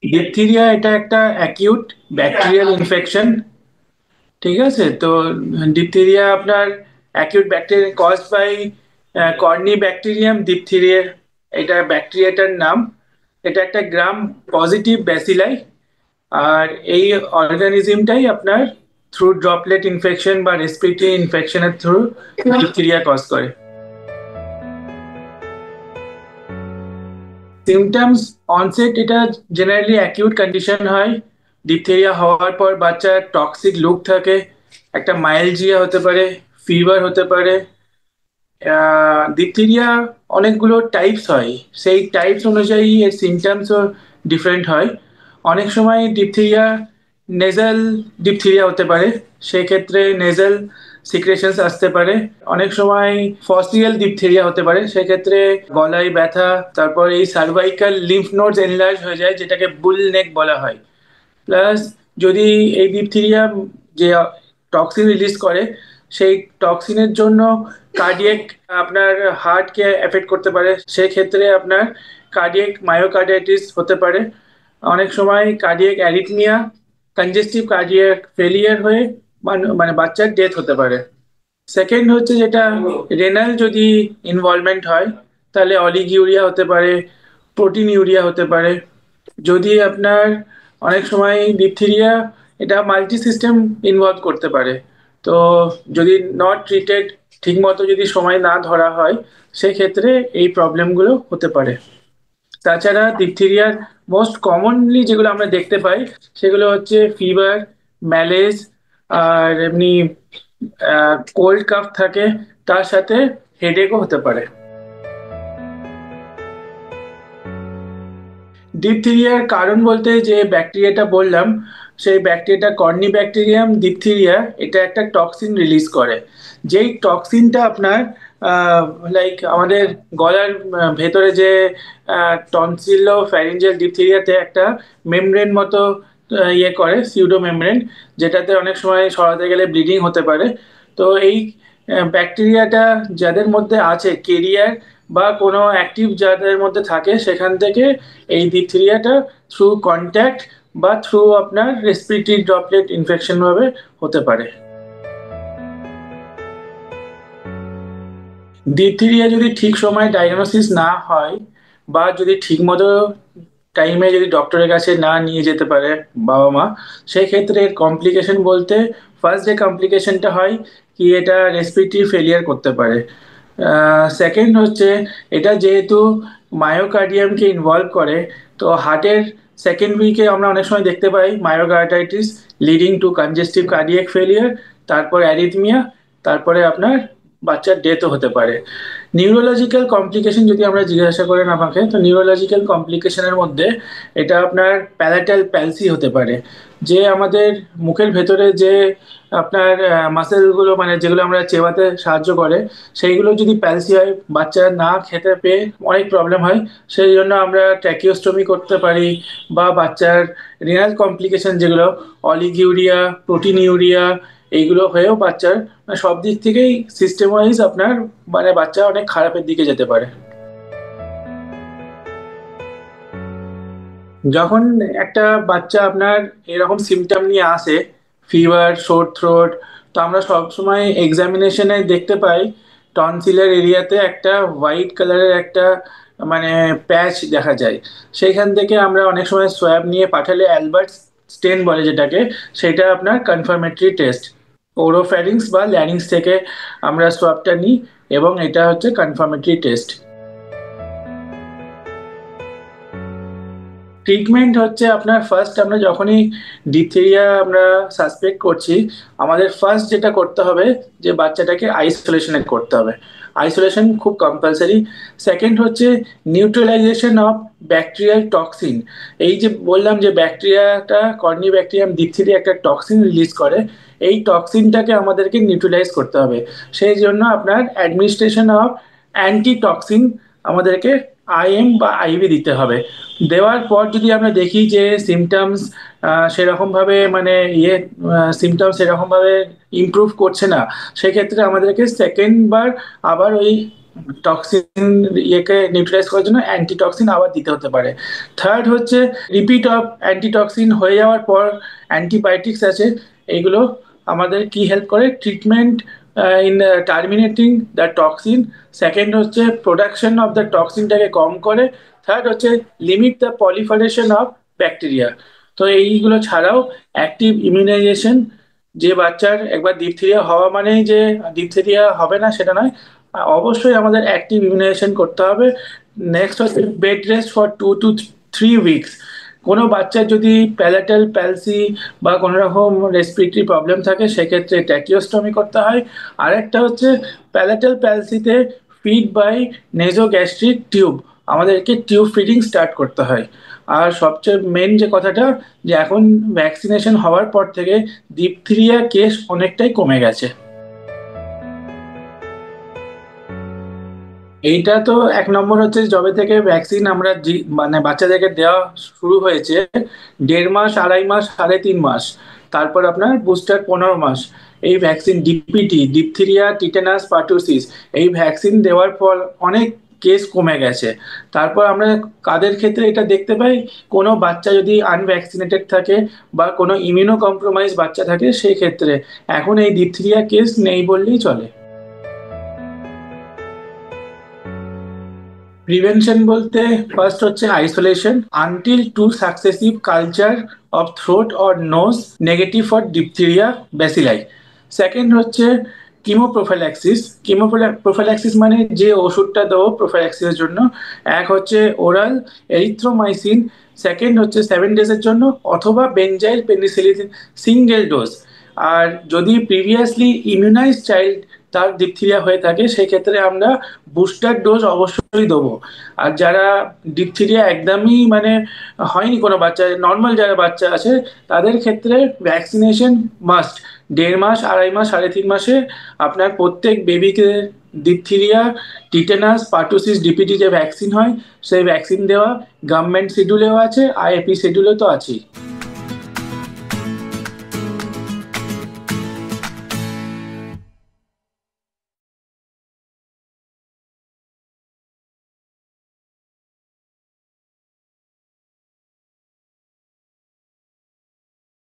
ডিপথিরিয়া এটা একটা acute bacterial infection. ঠিক আছে, তো ডিপথিরিয়া আপনার acute bacteria caused by corynebacterium diphtheria, এটা ব্যাকটেরিয়াটার নাম। এটা একটা গ্রাম পজিটিভ ব্যাসিলাই। আর এই অর্গানিজমটাই আপনার থ্রু ড্রপলেট ইনফেকশন বা রেসপিরেটরি ইনফেকশনের থ্রু ডিপথিরিয়া কজ করে। সিমটমস অনসেট, এটা জেনারেলি অ্যাকিউট কন্ডিশন হয়। ডিপথেরিয়া হওয়ার পর বাচ্চার টক্সিক লুক থাকে, একটা মাইলজিয়া হতে পারে, ফিভার হতে পারে। ডিপথেরিয়া অনেকগুলো টাইপস হয়, সেই টাইপস অনুযায়ী এর সিমটমসও ডিফারেন্ট হয়। অনেক সময় ডিপথেরিয়া নেজাল ডিপথেরিয়া হতে পারে, সেক্ষেত্রে নেজাল সিক্রেশনস আসতে পারে। অনেক সময় ফসিয়াল ডিপথেরিয়া হতে পারে, সেক্ষেত্রে গলায় ব্যথা, তারপর এই সার্ভাইকাল লিম্ফ নোডস এনলার্জ হয়ে যায়, যেটাকে বুল নেক বলা হয়। প্লাস যদি এই ডিপথিরিয়া যে টক্সিন রিলিজ করে, সেই টক্সিনের জন্য কার্ডিয়াক আপনার হার্টকে এফেক্ট করতে পারে, সেক্ষেত্রে আপনার কার্ডিয়াক মায়োকার্ডিয়াটিস হতে পারে। অনেক সময় cardiac arrhythmia, congestive cardiac failure হয়ে মানে বাচ্চার ডেথ হতে পারে। সেকেন্ড হচ্ছে যেটা রেনাল যদি ইনভলভমেন্ট হয়, তাহলে অলিগিউরিয়া হতে পারে, প্রোটিন ইউরিয়া হতে পারে। যদি আপনার অনেক সময় ডিপথিরিয়া এটা মাল্টি সিস্টেম ইনভলভ করতে পারে, তো যদি নট ট্রিটেড, ঠিক মতো যদি সময় না ধরা হয়, সেক্ষেত্রে এই প্রবলেমগুলো হতে পারে। তাছাড়া ডিপথিরিয়ার মোস্ট কমনলি যেগুলো আমরা দেখতে পাই, সেগুলো হচ্ছে ফিভার, ম্যালেজ, আর এমনি কোল্ড কাফ থাকে, তার সাথে হেডেকও হতে পারে। ডিপথিরিয়ার কারণ বলতে যে ব্যাকটেরিয়াটা বললাম, সেই ব্যাকটেরিয়াটা কর্নি ব্যাকটেরিয়াম ডিপথিরিয়া, এটা একটা টক্সিন রিলিজ করে। যেই টক্সিনটা আপনার লাইক আমাদের গলার ভেতরে যে টনসিলো ফ্যারিঞ্জিয়াল ডিপথিরিয়াতে একটা মেমব্রেন মতো ইয়ে করে, সিউডো মেমব্রেন, যেটাতে অনেক সময় সরাতে গেলে ব্লিডিং হতে পারে। তো এই ব্যাকটেরিয়াটা যাদের মধ্যে আছে কেরিয়ার বা কোনো অ্যাক্টিভ যাদের মধ্যে থাকে, সেখান থেকে এই ডিপথিরিয়াটা থ্রু কন্ট্যাক্ট বা থ্রু আপনার রেসপিরেটরি ড্রপলেট ইনফেকশন ভাবে হতে পারে। ডিপথিরিয়া যদি ঠিক সময় ডায়াগনোসিস না হয়, বা যদি ঠিক মতো টাইমে যদি ডক্টরের কাছে না নিয়ে যেতে পারে বাবা মা, সেই ক্ষেত্রে এর কমপ্লিকেশন বলতে ফার্স্ট যে কমপ্লিকেশনটা হয় কি, এটা রেসপিরেটরি ফেলিয়ার করতে পারে। সেকেন্ড হচ্ছে এটা যেহেতু মায়োকার্ডিয়ামকে ইনভলভ করে, তো হার্টের সেকেন্ড উইকে আমরা অনেক সময় দেখতে পাই myocarditis leading to congestive cardiac failure, তারপর অ্যারিথমিয়া, তারপরে আপনার বাচ্চার ডেথও হতে পারে। নিউরোলজিক্যাল কমপ্লিকেশন যদি আমরা জিজ্ঞাসা করেন আমাকে, তো নিউরোলজিক্যাল কমপ্লিকেশনের মধ্যে এটা আপনার প্যালাটাল প্যালসি হতে পারে। যে আমাদের মুখের ভেতরে যে আপনার মাসেলগুলো মানে যেগুলো আমরা চেবাতে সাহায্য করে, সেইগুলো যদি প্যালসি হয়, বাচ্চা না খেতে পেয়ে অনেক প্রবলেম হয়। সেই জন্য আমরা ট্র্যাকিওস্টমি করতে পারি, বা বাচ্চার রিনাল কমপ্লিকেশন যেগুলো অলিগিউরিয়া, প্রোটিন ইউরিয়া, এইগুলো হয়েও বাচ্চার সব দিক থেকেই সিস্টেম ওয়াইজ আপনার মানে বাচ্চা অনেক খারাপের দিকে যেতে পারে। যখন একটা বাচ্চা আপনার এরকম সিমটম নিয়ে আসে, ফিভার, সোর থ্রোট, তো আমরা সবসময় এক্সামিনেশনে দেখতে পাই টনসিলের এরিয়াতে একটা হোয়াইট কালারের একটা মানে প্যাচ দেখা যায়। সেইখান থেকে আমরা অনেক সময় সোয়াব নিয়ে পাঠালে, অ্যালবার্ট স্টেন বলে যেটাকে, সেটা আপনার কনফার্মেটরি টেস্ট। ওরোফ্যারিংস বা ল্যারিংস থেকে আমরা সোয়াবটা নিই, এবং এটা হচ্ছে কনফার্মেটরি টেস্ট। ট্রিটমেন্ট হচ্ছে আপনার ফার্স্ট, আমরা যখনই ডিপথেরিয়া আমরা সাসপেক্ট করছি, আমাদের ফার্স্ট যেটা করতে হবে যে বাচ্চাটাকে আইসোলেশনে করতে হবে। আইসোলেশন খুব কম্পালসারি। সেকেন্ড হচ্ছে নিউট্রালাইজেশন অফ ব্যাকটেরিয়াল টক্সিন। এই যে বললাম যে ব্যাকটেরিয়াটা কর্নি ব্যাকটেরিয়াম ডিপথেরিয়া একটা টক্সিন রিলিজ করে, এই টক্সিনটাকে আমাদেরকে নিউট্রালাইজ করতে হবে। সেই জন্য আপনার অ্যাডমিনিস্ট্রেশন অফ অ্যান্টিটক্সিন আমাদেরকে আইএম বা আইভি দিতে হবে। দেওয়ার পর যদি আমরা দেখি যে সিমটমস সেরকম ভাবে মানে সিমটমস সেরকম ভাবে ইমপ্রুভ করছে না, সেক্ষেত্রে আমাদেরকে সেকেন্ড বার আবার ওই টক্সিন ইয়েকে নিউট্রালাইজ করার জন্য অ্যান্টিটক্সিন আবার দিতে হতে পারে। থার্ড হচ্ছে রিপিট অফ অ্যান্টিটক্সিন হয়ে যাওয়ার পর অ্যান্টিবায়োটিক্স আছে, এইগুলো আমাদের কি হেল্প করে treatment in terminating the toxin. Second হচ্ছে প্রোডাকশন অফ দ্য টক্সিনটাকে কম করে। থার্ড হচ্ছে limit the proliferation of bacteria. তো এইগুলো ছাড়াও অ্যাক্টিভ ইমিউনাইজেশন, যে বাচ্চার একবার ডিপথেরিয়া হওয়া মানেই যে ডিপথেরিয়া হবে না সেটা নয়, অবশ্যই আমাদের অ্যাক্টিভ ইমিউনাইজেশন করতে হবে। নেক্সট হচ্ছে bed rest for 2 to 3 weeks. কোনো বাচ্চার যদি প্যালেটাল প্যালসি বা কোনো রকম রেসপিরেটরি প্রবলেম থাকে সেক্ষেত্রে ট্যাকিওস্টমি করতে হয়। আরেকটা হচ্ছে প্যালেটাল প্যালসিতে ফিড বাই নেজোগ্যাস্ট্রিক টিউব, আমাদেরকে টিউব ফিডিং স্টার্ট করতে হয়। আর সবচেয়ে মেন যে কথাটা, যে এখন ভ্যাকসিনেশন হওয়ার পর থেকে ডিপথিরিয়া কেস অনেকটাই কমে গেছে। এইটা তো এক নম্বর হচ্ছে যবে থেকে ভ্যাকসিন আমরা মানে বাচ্চাদেরকে দেওয়া শুরু হয়েছে, 1.5 মাস, 2.5 মাস, 3.5 মাস, তারপর আপনার বুস্টার 15 মাস, এই ভ্যাকসিন ডিপিটি, ডিপথিরিয়া, টিটেনাস, পার্টুসিস, এই ভ্যাকসিন দেওয়ার পর অনেক কেস কমে গেছে। তারপর আমরা কাদের ক্ষেত্রে এটা দেখতে পাই, কোনো বাচ্চা যদি আনভ্যাকসিনেটেড থাকে বা কোনো ইমিউনো কম্প্রোমাইজ বাচ্চা থাকে, সেই ক্ষেত্রে এখন এই ডিপথিরিয়া কেস নেই বললেই চলে। প্রিভেনশন বলতে ফার্স্ট হচ্ছে isolation until 2 successive culture of throat or nose negative for diphtheria bacilli. Second হচ্ছে কিমোপ্রোফাইল্যাক্সিস। কিমোপ্রোফাইল্যাক্সিস মানে যে ওষুধটা দেবো প্রোফাইল্যাক্সিসের জন্য, এক হচ্ছে ওরাল এরিথ্রোমাইসিন, সেকেন্ড হচ্ছে 7 ডেজের জন্য, অথবা বেনজাইল পেনিসিলিন সিঙ্গেল ডোজ। আর যদি প্রিভিয়াসলি ইমিউনাইজ চাইল্ড তার ডিপথিরিয়া হয়ে থাকে সেক্ষেত্রে আমরা বুস্টার ডোজ অবশ্যই দেবো। আর যারা ডিপথিরিয়া একদমই মানে হয়নি কোনো বাচ্চা, নর্মাল যারা বাচ্চা আছে, তাদের ক্ষেত্রে ভ্যাকসিনেশন মাস্ট। 1.5 মাস, 2.5 মাস, 3.5 মাসে আপনার প্রত্যেক বেবিকে ডিপথিরিয়া, টিটেনাস, পার্টুসিস, ডিপিটি যে ভ্যাকসিন হয় সেই ভ্যাকসিন দেওয়া গভর্নমেন্ট শিডিউলেও আছে, আইএপি শিডিউলে তো আছেই।